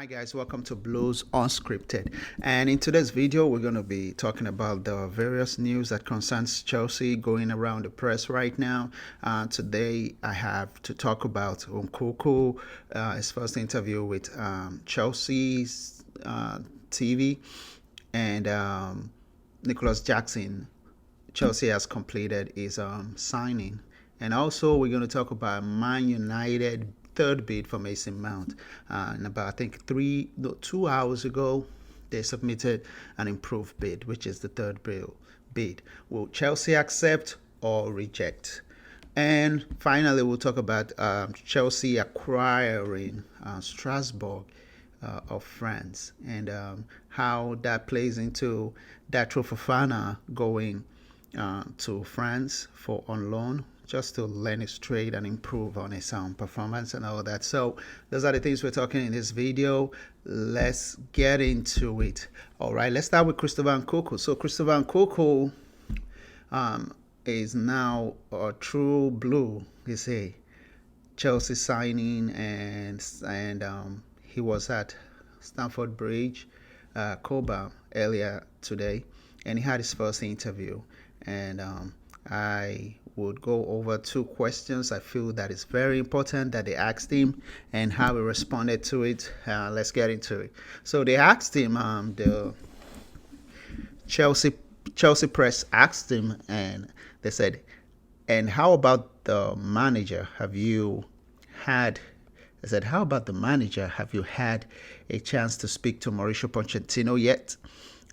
Hi guys, welcome to Blues Unscripted. And in today's video, we're going to be talking about the various news that concerns Chelsea going around the press right now. Today, I have to talk about Nkunku, his first interview with Chelsea's TV, and Nicolas Jackson. Chelsea has completed his signing. And also, we're going to talk about Man United third bid for Mason Mount. And about, I think, 2 hours ago, they submitted an improved bid, which is the third bid. Will Chelsea accept or reject? And finally, we'll talk about Chelsea acquiring Strasbourg of France and how that plays into Datro Fofana going to France for on loan just to learn his trade and improve on his performance and all that. So those are the things we're talking in this video. Let's get into it. All right, let's start with Christopher Nkunku. So Christopher Nkunku is now a true blue. He's a Chelsea signing, and he was at Stamford Bridge, Coba earlier today, and he had his first interview. And I would go over two questions I feel that is very important that they asked him and how he responded to it. Let's get into it. So they asked him, the Chelsea press asked him, and they said, and how about the manager? Have you had I said, how about the manager? Have you had a chance to speak to Mauricio Pochettino yet?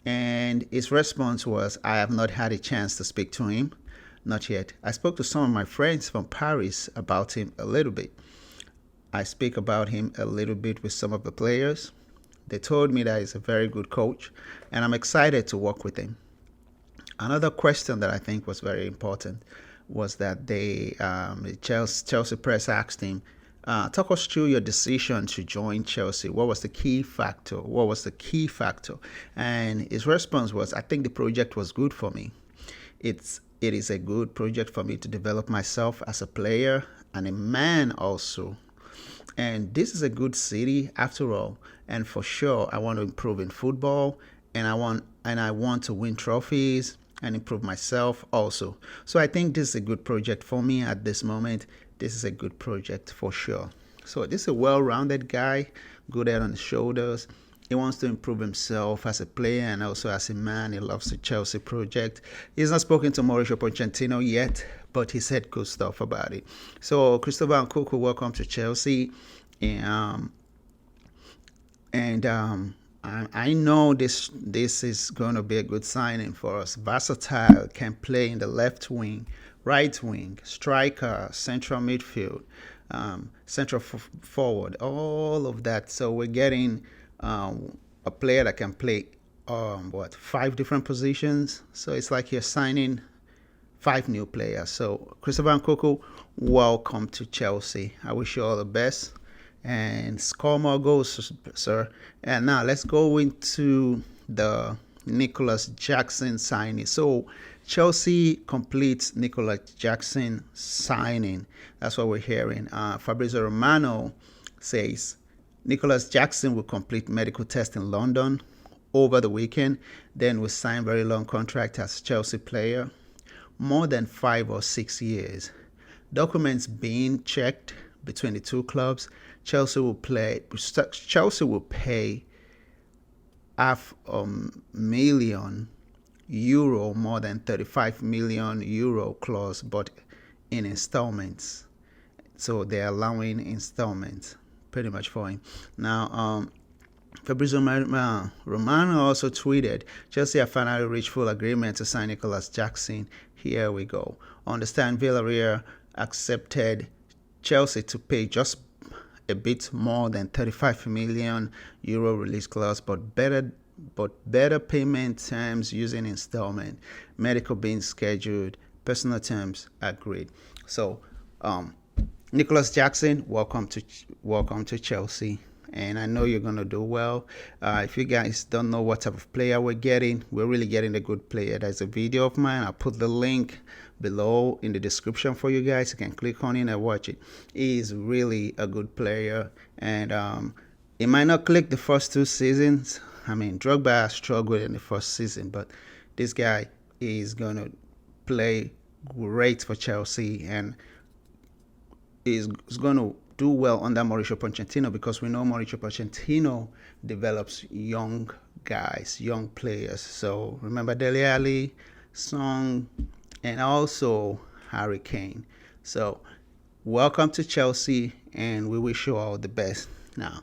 And his response was, I have not had a chance to speak to him. Not yet. I spoke to some of my friends from Paris about him a little bit. I speak about him a little bit with some of the players. They told me that he's a very good coach, and I'm excited to work with him. Another question that I think was very important was that the Chelsea press asked him, talk us through your decision to join Chelsea. What was the key factor? What was the key factor? And his response was, I think the project was good for me. It is a good project for me to develop myself as a player and a man also. And this is a good city after all. And for sure, I want to improve in football, and I want to win trophies and improve myself also. So I think this is a good project for me at this moment. This is a good project for sure. So this is a well-rounded guy, good head on his shoulders. He wants to improve himself as a player and also as a man. He loves the Chelsea project. He's not spoken to Mauricio Pochettino yet, but he said good stuff about it. So Christopher Nkunku, welcome to Chelsea. I know this is going to be a good signing for us. Versatile, can play in the left wing, right wing, striker, central midfield, central forward, all of that. So we're getting a player that can play 5 different positions. So it's like you're signing 5 new players. So Christopher Nkunku, welcome to Chelsea. I wish you all the best and score more goals, sir. And now let's go into the Nicolas Jackson signing. So Chelsea completes Nicolas Jackson signing. That's what we're hearing. Fabrizio Romano says Nicolas Jackson will complete medical test in London over the weekend, then will sign very long contract as Chelsea player, more than 5 or 6 years. Documents being checked between the two clubs. Chelsea will pay €500,000, more than €35 million clause, but in installments. So they're allowing installments pretty much for him. Now, Fabrizio Romano also tweeted, Chelsea have finally reached full agreement to sign Nicolas Jackson. Here we go. Understand Villarreal accepted Chelsea to pay just a bit more than €35 million release clause, but better payment terms using installment, medical being scheduled, personal terms agreed. So Nicolas Jackson, welcome to Chelsea, and I know you're gonna do well. If you guys don't know what type of player we're really getting a good player. There's a video of mine. I'll put the link below in the description for you guys. You can click on it and watch it. He is really a good player, and It might not click the first 2 seasons. I mean, Drogba struggled in the first season, but this guy is going to play great for Chelsea and is going to do well under Mauricio Pochettino, because we know Mauricio Pochettino develops young guys, young players. So remember Dele Alli, Song, and also Harry Kane. So welcome to Chelsea, and we wish you all the best. Now,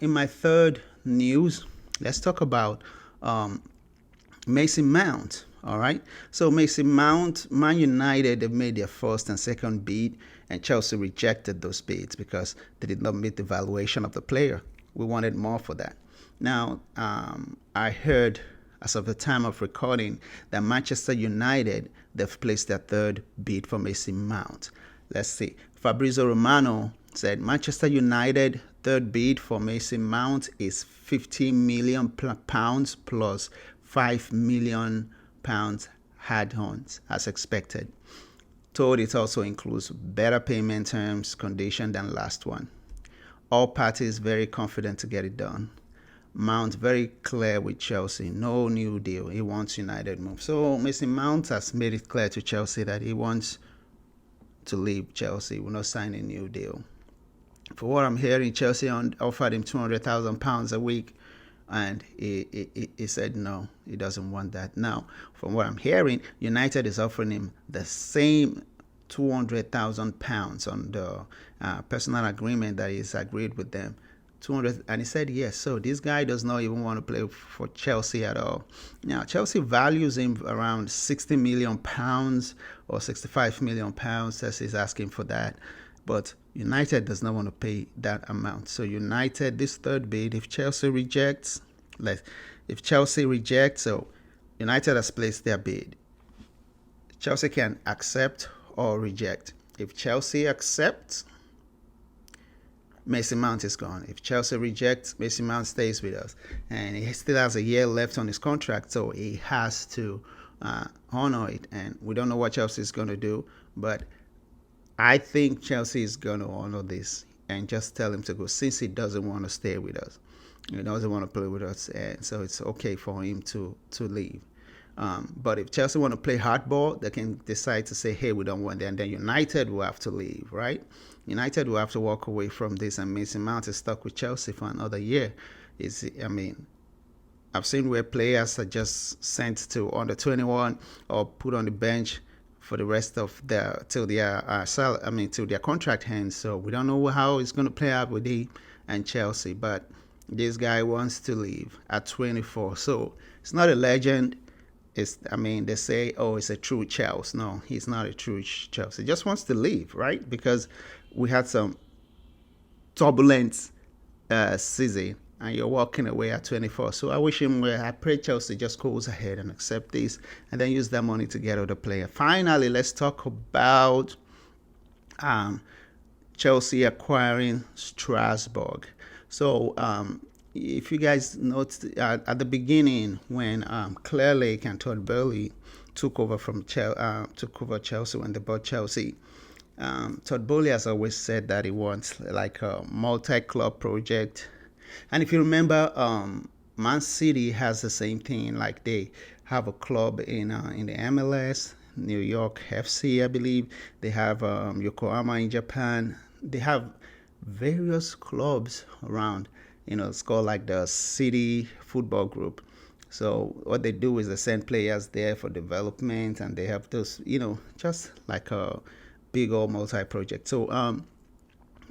in my third news, let's talk about Mason Mount. All right. So Mason Mount, Man United, they made their first and second bid, and Chelsea rejected those bids because they did not meet the valuation of the player. We wanted more for that. Now, I heard as of the time of recording that Manchester United, they've placed their third bid for Mason Mount. Let's see. Fabrizio Romano said Manchester United third bid for Mason Mount is £15 million plus £5 million add-ons as expected. Told it also includes better payment terms, condition than last one. All parties very confident to get it done. Mount very clear with Chelsea, no new deal. He wants United move. So Mason Mount has made it clear to Chelsea that he wants to leave Chelsea. Will not sign a new deal. For what I'm hearing, Chelsea offered him £200,000 a week, and he said no, he doesn't want that. Now, from what I'm hearing, United is offering him the same £200,000 on the personal agreement that he's agreed with them. 200, and he said yes. So this guy does not even want to play for Chelsea at all. Now, Chelsea values him around £60 million or £65 million. Says he's asking for that, but United does not want to pay that amount. So United, this third bid, if Chelsea rejects, so United has placed their bid. Chelsea can accept or reject. If Chelsea accepts, Mason Mount is gone. If Chelsea rejects, Mason Mount stays with us. And he still has a year left on his contract, so he has to honor it. And we don't know what Chelsea is going to do, but I think Chelsea is going to honor this and just tell him to go, since he doesn't want to stay with us. He doesn't want to play with us, and so it's okay for him to leave. But if Chelsea want to play hardball, they can decide to say, hey, we don't want that, and then United will have to leave, right? United will have to walk away from this, and Mason Mount is stuck with Chelsea for another year. I've seen where players are just sent to under 21 or put on the bench for the rest of till their contract ends. So we don't know how it's going to play out with he and Chelsea, but this guy wants to leave at 24. So it's not a legend. They say, oh, it's a true Chelsea. No, he's not a true Chelsea. He just wants to leave, right? Because we had some turbulent season, and you're walking away at 24. So I wish him well. I pray Chelsea just goes ahead and accept this and then use that money to get other player. Finally, let's talk about Chelsea acquiring Strasbourg. So if you guys noticed at the beginning when Claire Lake and Todd Boehly took over Chelsea when they bought Chelsea, Todd Boehly has always said that he wants like a multi-club project. And if you remember, Man City has the same thing. Like they have a club in the MLS, New York FC, I believe. They have Yokohama in Japan. They have various clubs around. It's called like the City Football Group. So what they do is they send players there for development, and they have those, just like a big old multi-project. So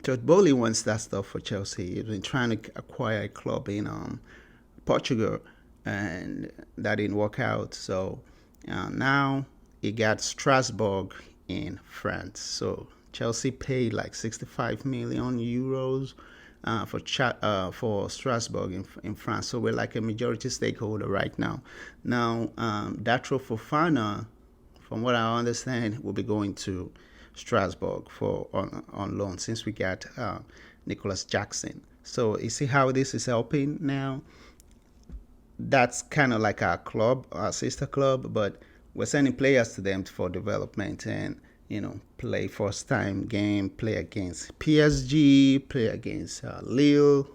Todd Boehly wants that stuff for Chelsea. He's been trying to acquire a club in Portugal, and that didn't work out. So now he got Strasbourg in France. So Chelsea paid like 65 million euros for Strasbourg in France. So we're like a majority stakeholder right now. Now, Datro Fofana, from what I understand, will be going to Strasbourg on loan since we got Nicolas Jackson. So you see how this is helping now? That's kind of like our club, our sister club, but we're sending players to them for development and, play first time game, play against PSG, play against Lille,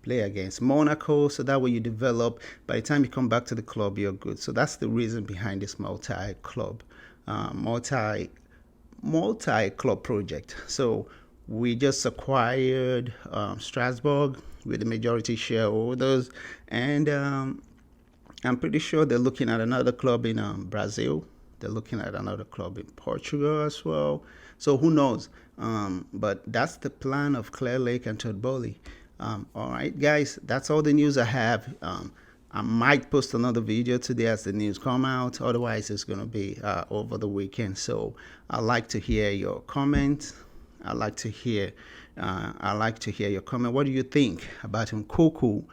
play against Monaco, so that way you develop. By the time you come back to the club, you're good. So that's the reason behind this multi-club project. So we just acquired Strasbourg with the majority shareholders, and I'm pretty sure they're looking at another club in Brazil. They're looking at another club in Portugal as well. So who knows? But that's the plan of Clear Lake and Todd Bowley. All right, guys, that's all the news I have. I might post another video today as the news come out. Otherwise, it's going to be over the weekend. So I'd like to hear your comments. I'd like to hear your comment. What do you think about Nkunku?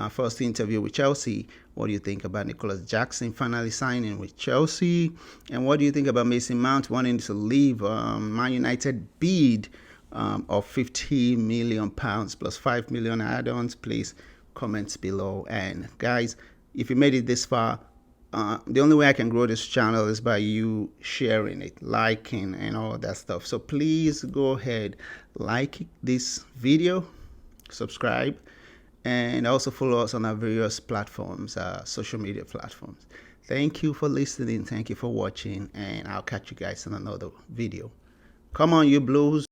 First interview with Chelsea. What do you think about Nicolas Jackson finally signing with Chelsea? And what do you think about Mason Mount wanting to leave Man United bid of £50 million plus 5 million add-ons? Please comment below. And guys, if you made it this far, the only way I can grow this channel is by you sharing it, liking, and all that stuff. So please go ahead, like this video, subscribe, and also follow us on our various platforms, social media platforms. Thank you for listening. Thank you for watching, and I'll catch you guys in another video. Come on, you Blues.